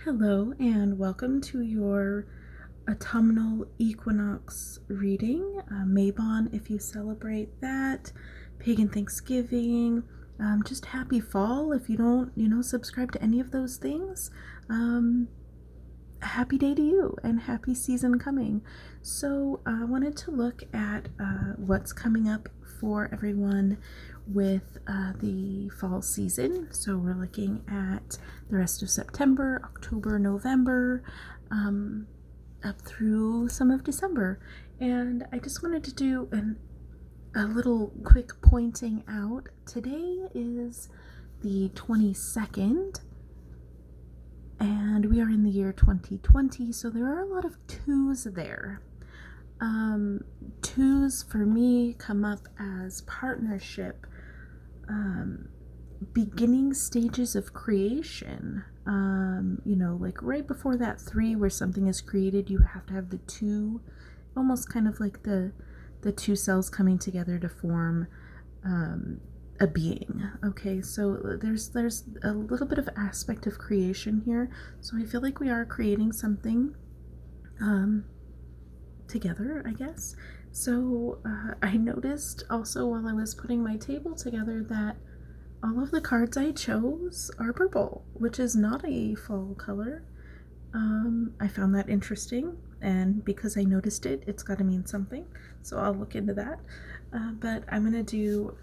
Hello and welcome to your Autumnal Equinox reading. Mabon, if you celebrate that, Pagan Thanksgiving, just happy fall if you don't, subscribe to any of those things. Happy day to you and happy season coming. So I wanted to look at what's coming up for everyone with the fall season. So we're looking at the rest of September, October, November, up through some of December. And I just wanted to do a little quick pointing out. Today is the 22nd. And we are in the year 2020, so there are a lot of twos there. Twos for me come up as partnership, beginning stages of creation. Like right before that three where something is created, you have to have the two, almost kind of like the two cells coming together to form a being. Okay, so there's a little bit of aspect of creation here, so I feel like we are creating something together, I guess. So I noticed also while I was putting my table together that all of the cards I chose are purple, which is not a fall color. I found that interesting, and because I noticed it, it's got to mean something, so I'll look into that. But I'm gonna do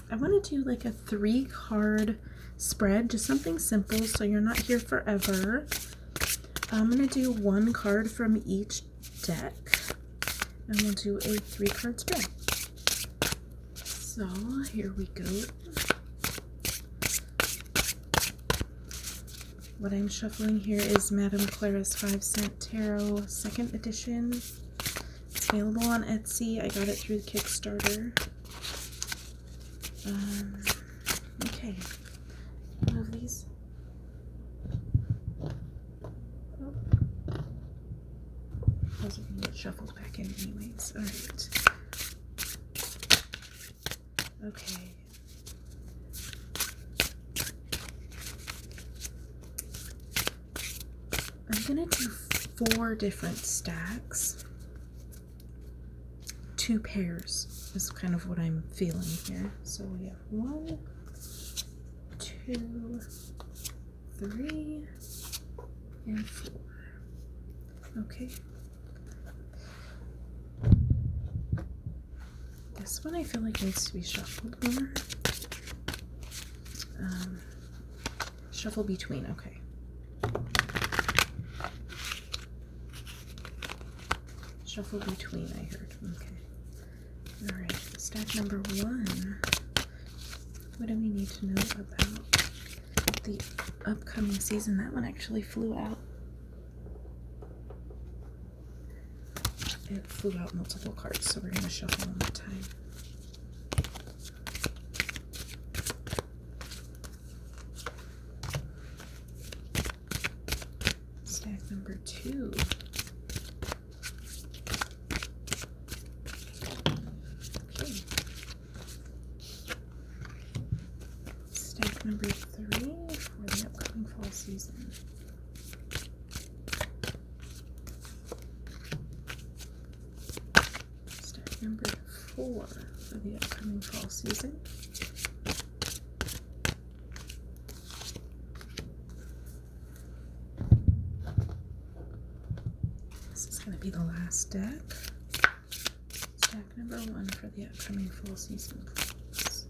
I want to do like a 3-card spread, just something simple so you're not here forever. I'm gonna do 1 card from each deck, and we'll do a 3-card spread. So here we go. What I'm shuffling here is Madame Clara's 5-cent Tarot 2nd edition. It's available on Etsy. I got it through the Kickstarter. Okay. Move these. Oh. Those are going to get shuffled back in anyways. Alright. Okay. I'm gonna do 4 different stacks. 2 pairs is kind of what I'm feeling here. So we have 1, 2, 3, and 4. Okay. This one I feel like needs to be shuffled more. Shuffle between, okay. Shuffle between, I heard. Okay. Alright, stack number 1. What do we need to know about the upcoming season? That one actually flew out. It flew out multiple cards, so we're going to shuffle one more time. Stack number 2. Okay. Stack number 3 for the upcoming fall season. Stack number 4 for the upcoming fall season. This is going to be the last deck. Stack number 1 for the upcoming fall season, please.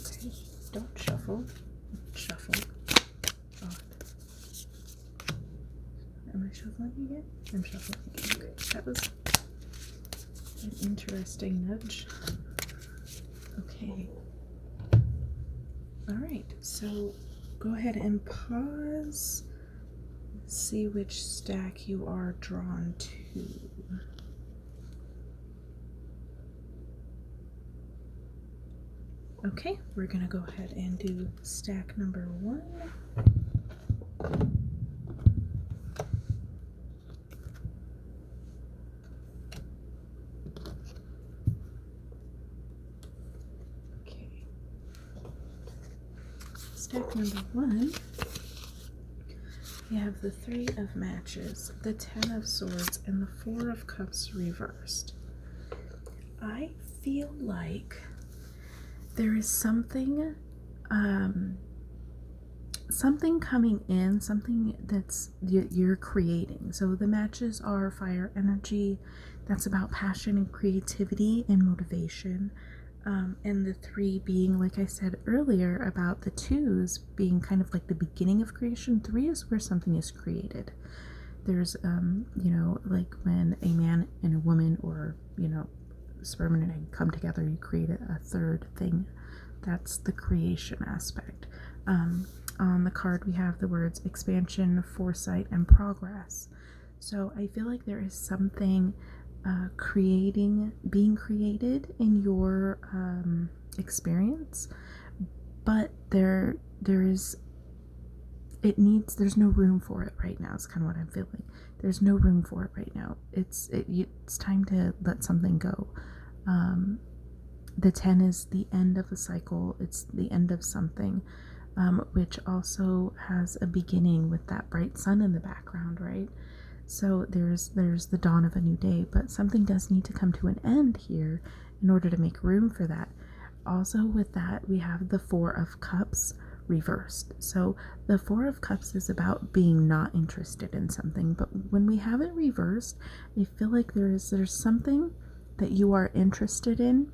Okay, don't shuffle. Shuffle. Oh. Am I shuffling again? I'm shuffling again. Okay, that was an interesting nudge. Okay. Alright, so go ahead and pause. See which stack you are drawn to. Okay, we're gonna go ahead and do stack number 1. stack number 1, we have the 3 of matches, the 10 of swords, and the 4 of cups reversed. I feel like there is something coming in, something that's you're creating. So the matches are fire energy. That's about passion and creativity and motivation. And the 3 being, like I said earlier, about the 2s being kind of like the beginning of creation. 3 is where something is created. There's, like when a man and a woman, or, sperm and egg come together, you create a third thing. That's the creation aspect. On the card, we have the words expansion, foresight, and progress. So I feel like there is something being created in your experience, but there's no room for it right now. It's kind of what I'm feeling. There's no room for it right now. It's time to let something go. The 10 is the end of a cycle. It's the end of something, which also has a beginning with that bright sun in the background, right? So there's the dawn of a new day, but something does need to come to an end here in order to make room for that. Also with that, we have the 4 of cups reversed. So the 4 of cups is about being not interested in something, but when we have it reversed, I feel like there's something that you are interested in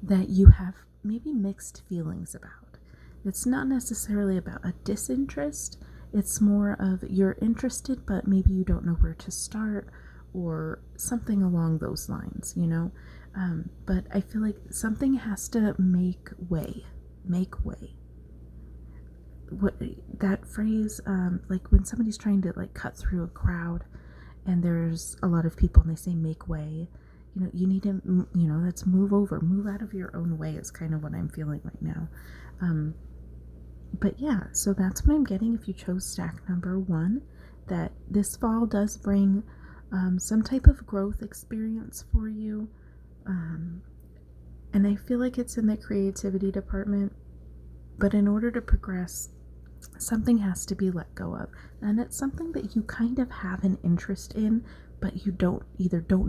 that you have maybe mixed feelings about. It's not necessarily about a disinterest. It's more of you're interested, but maybe you don't know where to start, or something along those lines, But I feel like something has to make way. What that phrase, like when somebody's trying to like cut through a crowd, and there's a lot of people, and they say make way. You need to, let's move out of your own way is kind of what I'm feeling right now. But yeah, so that's what I'm getting if you chose stack number 1, that this fall does bring some type of growth experience for you. And I feel like it's in the creativity department, but in order to progress, something has to be let go of. And it's something that you kind of have an interest in, but you don't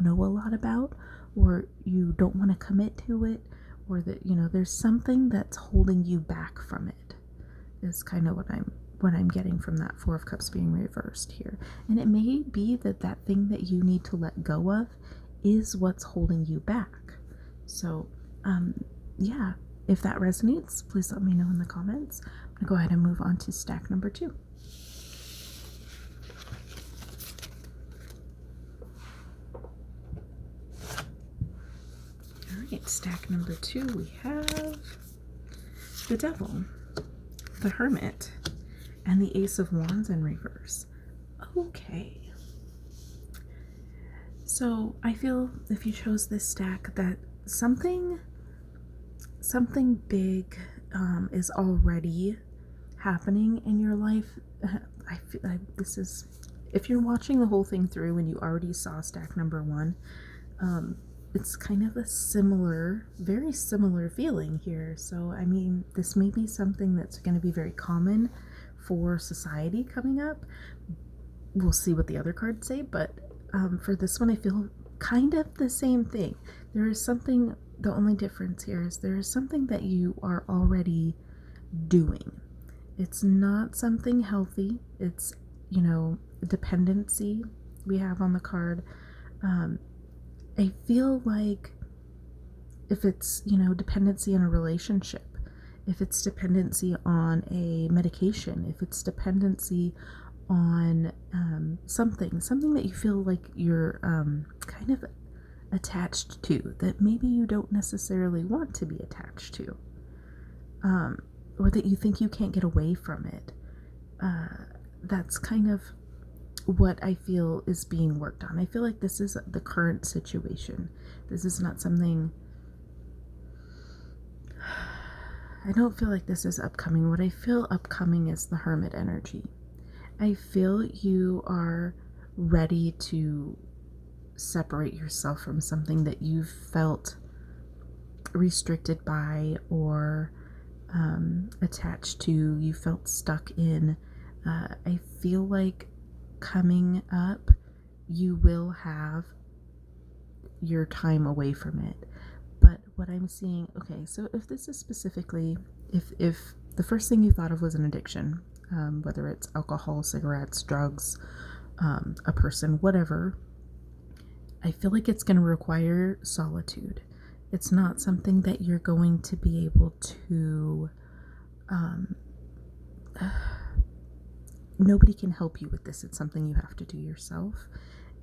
know a lot about, or you don't want to commit to it, or that, there's something that's holding you back from it, is kind of what I'm getting from that 4 of cups being reversed here. And it may be that thing that you need to let go of is what's holding you back. So, yeah, if that resonates, please let me know in the comments. I'm gonna go ahead and move on to stack number 2. Alright, stack number 2, we have the Devil, the Hermit, and the Ace of Wands in reverse. Okay. So I feel if you chose this stack that something big is already happening in your life. I feel like this is, if you're watching the whole thing through and you already saw stack number 1, it's kind of a very similar feeling here. So, I mean, this may be something that's going to be very common for society coming up. We'll see what the other cards say, but for this one, I feel kind of the same thing. There is something, the only difference here is there is something that you are already doing. It's not something healthy. It's, dependency we have on the card. I feel like if it's, dependency in a relationship, if it's dependency on a medication, if it's dependency on something that you feel like you're kind of attached to, that maybe you don't necessarily want to be attached to, or that you think you can't get away from it. That's kind of what I feel is being worked on. I feel like this is the current situation. This is not something, I don't feel like this is upcoming. What I feel upcoming is the Hermit energy. I feel you are ready to separate yourself from something that you've felt restricted by, or attached to, you felt stuck in. I feel like coming up, you will have your time away from it. But what I'm seeing, okay, so if this is specifically, if the first thing you thought of was an addiction, whether it's alcohol, cigarettes, drugs, a person, whatever, I feel like it's going to require solitude. It's not something that you're going to be able to, nobody can help you with this. It's something you have to do yourself.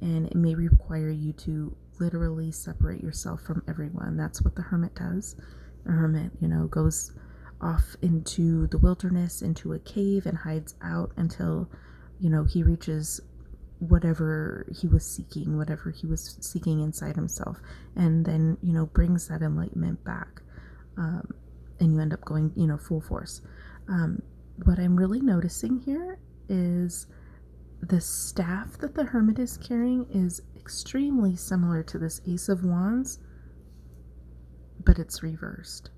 And it may require you to literally separate yourself from everyone. That's what the hermit does. The hermit, goes off into the wilderness, into a cave, and hides out until, he reaches whatever he was seeking inside himself, and then, brings that enlightenment back. And you end up going, full force. What I'm really noticing here is the staff that the hermit is carrying is extremely similar to this Ace of Wands, but it's reversed.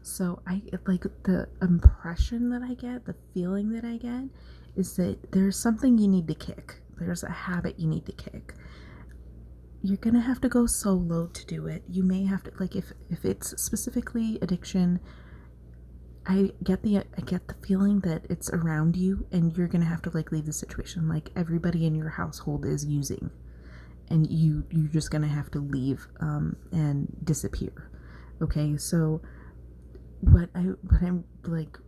So like the impression that I get, the feeling that I get is that there's something you need to kick. There's a habit you need to kick. You're gonna have to go solo to do it. You may have to, like, if it's specifically addiction, I get the feeling that it's around you, and you're gonna have to leave the situation. Like, everybody in your household is using, and you're just gonna have to leave and disappear. Okay, so what I'm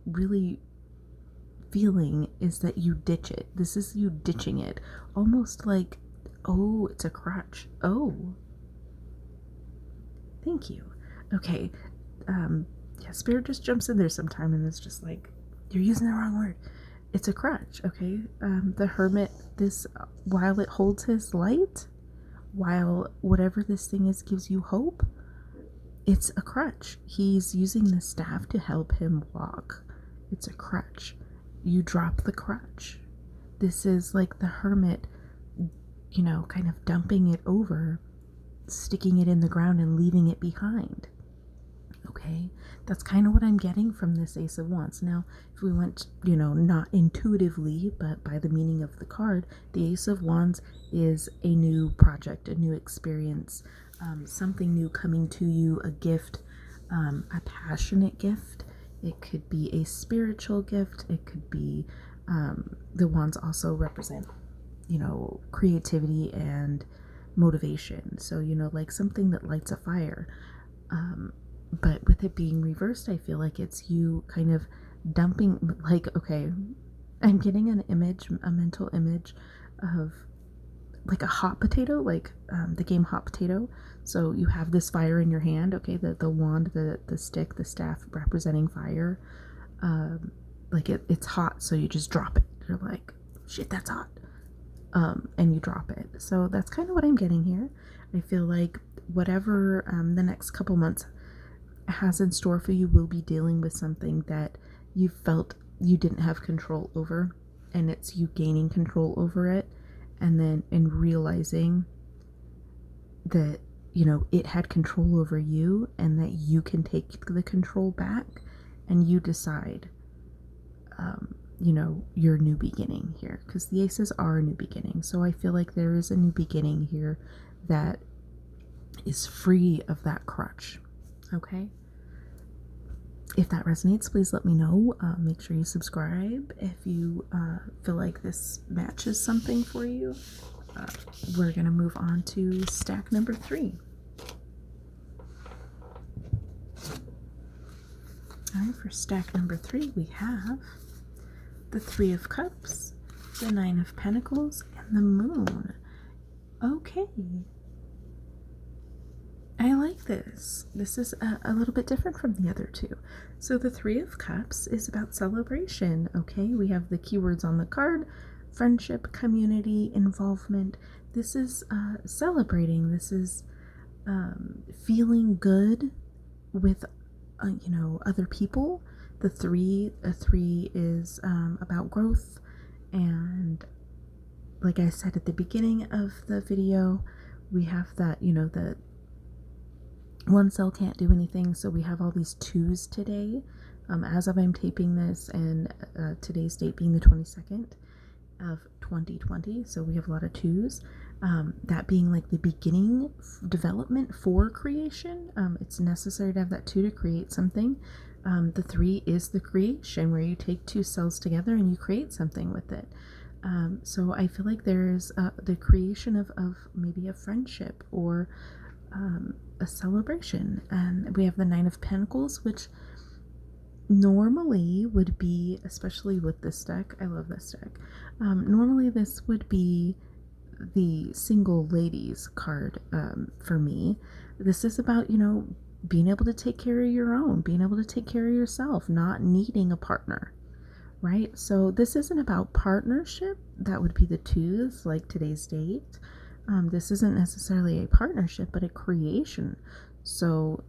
really feeling is that you ditch it. This is you ditching it, almost like, oh, it's a crutch. Oh, thank you. Okay, yeah, spirit just jumps in there sometime, and it's just like, you're using the wrong word. It's a crutch, okay? The hermit, while it holds his light, while whatever this thing is gives you hope, it's a crutch. He's using the staff to help him walk. It's a crutch. You drop the crutch. This is like the hermit, kind of dumping it over, sticking it in the ground and leaving it behind. Okay, that's kind of what I'm getting from this Ace of Wands. Now, if we went, not intuitively, but by the meaning of the card, the Ace of Wands is a new project, a new experience, something new coming to you, a gift, a passionate gift. It could be a spiritual gift. It could be, the wands also represent, creativity and motivation. So, like something that lights a fire. But with it being reversed, I feel like it's you kind of dumping, okay, I'm getting a mental image of like a hot potato, the game Hot Potato. So you have this fire in your hand, okay, the wand, the stick, the staff representing fire. It's hot, so you just drop it. You're like, shit, that's hot. And you drop it. So that's kind of what I'm getting here. I feel like whatever the next couple months has in store for you will be dealing with something that you felt you didn't have control over, and it's you gaining control over it, and then in realizing that it had control over you, and that you can take the control back, and you decide your new beginning here, because the aces are a new beginning. So I feel like there is a new beginning here that is free of that crutch. Okay, if that resonates, please let me know. Make sure you subscribe if you feel like this matches something for you. We're gonna move on to stack number 3. All right, for stack number 3, we have the 3 of Cups, the 9 of Pentacles, and the Moon. Okay, I like this. This is a little bit different from the other two. So the 3 of Cups is about celebration, okay? We have the keywords on the card: friendship, community, involvement. This is celebrating. This is feeling good with, other people. The 3 is about growth, and like I said at the beginning of the video, we have that, the one cell can't do anything, so we have all these 2s today. as of I'm taping this, and today's date being the 22nd of 2020, so we have a lot of twos. That being like the beginning development for creation. It's necessary to have that two to create something. The three is the creation, where you take two cells together and you create something with it. So I feel like there's the creation of maybe a friendship or a celebration. And we have the Nine of Pentacles, which normally would be, especially with this deck, I love this deck, normally this would be the single ladies card for me. This is about, being able to take care of your own, being able to take care of yourself, not needing a partner, right? So this isn't about partnership. That would be the twos, like today's date. This isn't necessarily a partnership, but a creation. So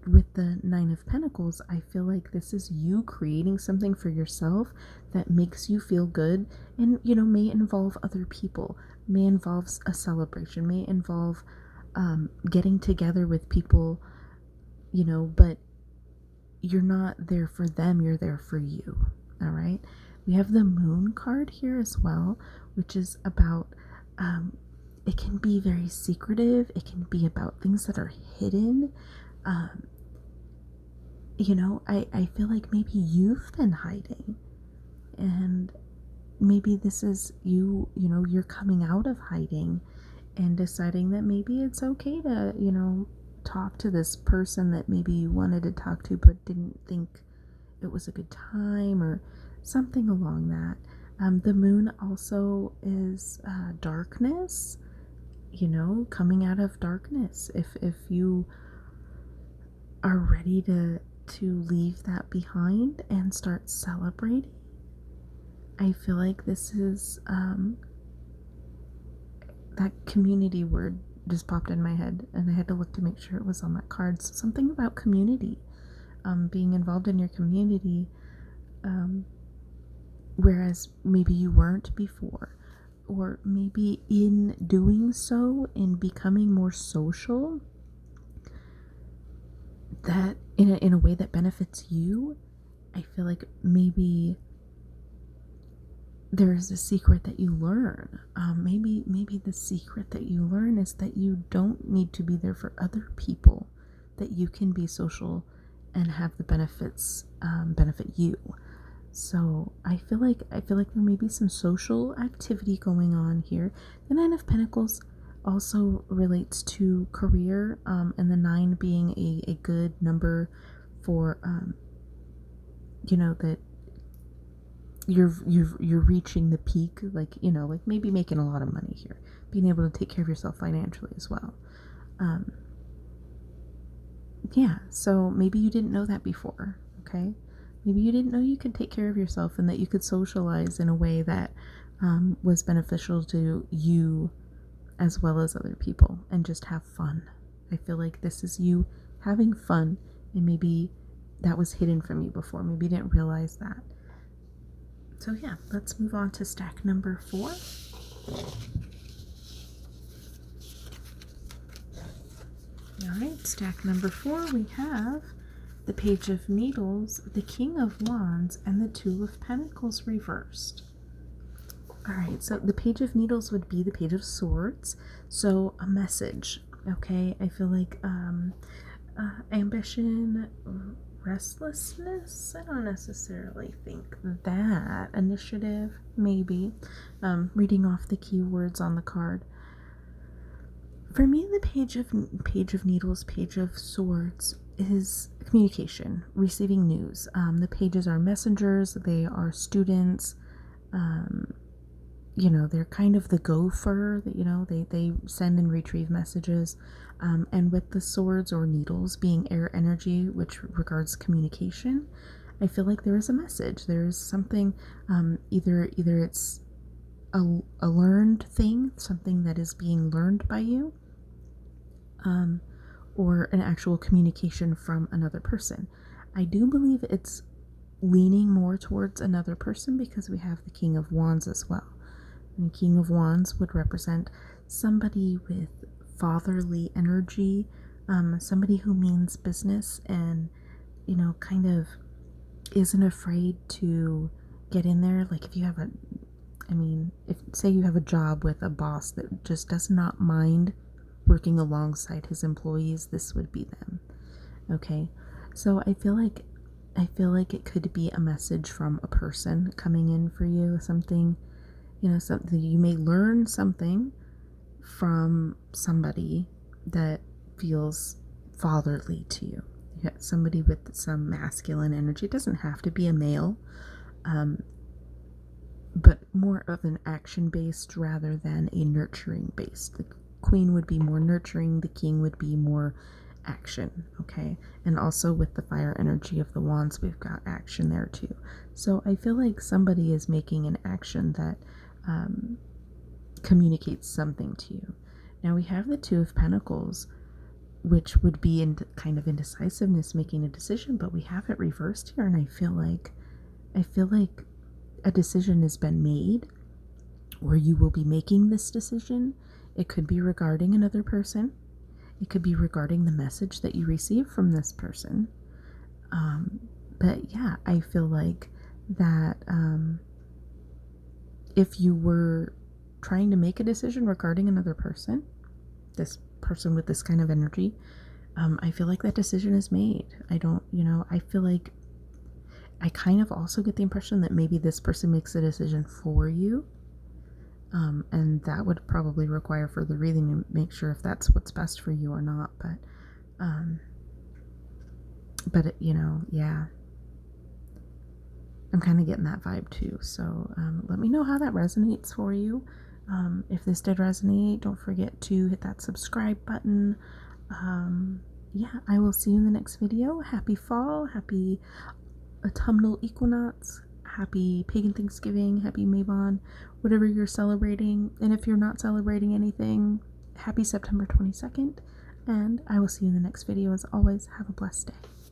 with the Nine of Pentacles, I feel like this is you creating something for yourself that makes you feel good, and may involve other people, may involve a celebration, may involve getting together with people, but you're not there for them, you're there for you. All right, we have the Moon card here as well, which is about it can be very secretive, it can be about things that are hidden. I feel like maybe you've been hiding, and maybe this is you're coming out of hiding and deciding that maybe it's okay to, talk to this person that maybe you wanted to talk to but didn't think it was a good time, or something along that. The Moon also is darkness, coming out of darkness. If you are ready to leave that behind and start celebrating, I feel like this is that community word just popped in my head, and I had to look to make sure it was on that card. So something about community, being involved in your community, whereas maybe you weren't before, or maybe in doing so, in becoming more social, that in a way that benefits you. I feel like maybe there is a secret that you learn. Maybe the secret that you learn is that you don't need to be there for other people, that you can be social and have the benefits benefit you. So I feel like there may be some social activity going on here. The Nine of Pentacles also relates to career, and the 9 being a good number for that you're reaching the peak, like maybe making a lot of money here, being able to take care of yourself financially as well. So maybe you didn't know that before. Okay, maybe you didn't know you could take care of yourself, and that you could socialize in a way that was beneficial to you as well as other people, and just have fun. I feel like this is you having fun, and maybe that was hidden from you before. Maybe you didn't realize that. So yeah, let's move on to stack number 4. All right, stack number 4, we have the Page of Needles, the King of Wands, and the Two of Pentacles reversed. All right, so the Page of Needles would be the Page of Swords, so a message, okay? I feel like ambition, restlessness, I don't necessarily think that. Initiative, maybe. Reading off the keywords on the card. For me, the Page of Needles, Page of Swords is communication, receiving news. The pages are messengers, they are students, they're kind of the gopher, that they send and retrieve messages. And with the swords or needles being air energy, which regards communication, I feel like there is a message. There is something, either it's a learned thing, something that is being learned by you, or an actual communication from another person. I do believe it's leaning more towards another person, because we have the King of Wands as well. And the King of Wands would represent somebody with fatherly energy, somebody who means business, and kind of isn't afraid to get in there. Like if you have if say you have a job with a boss that just does not mind working alongside his employees, this would be them. Okay. So I feel like it could be a message from a person coming in for you, something, something you may learn something from somebody that feels fatherly to you. You have somebody with some masculine energy. It doesn't have to be a male, but more of an action based rather than a nurturing based. The queen would be more nurturing, the king would be more action. Okay. And also with the fire energy of the wands, we've got action there too. So I feel like somebody is making an action that communicates something to you. Now we have the Two of Pentacles, which would be in kind of indecisiveness, making a decision, but we have it reversed here, and I feel like a decision has been made, or you will be making this decision. It could be regarding another person. It could be regarding the message that you receive from this person. But yeah, I feel like that if you were trying to make a decision regarding another person, this person with this kind of energy, I feel like that decision is made. I feel like I kind of also get the impression that maybe this person makes a decision for you. And that would probably require further reading to make sure if that's what's best for you or not. But yeah, I'm kind of getting that vibe too. So let me know how that resonates for you. If this did resonate, don't forget to hit that subscribe button. Yeah, I will see you in the next video. Happy fall, happy autumnal equinox, happy pagan Thanksgiving, happy Mabon, whatever you're celebrating. And if you're not celebrating anything, happy September 22nd. And I will see you in the next video. As always, have a blessed day.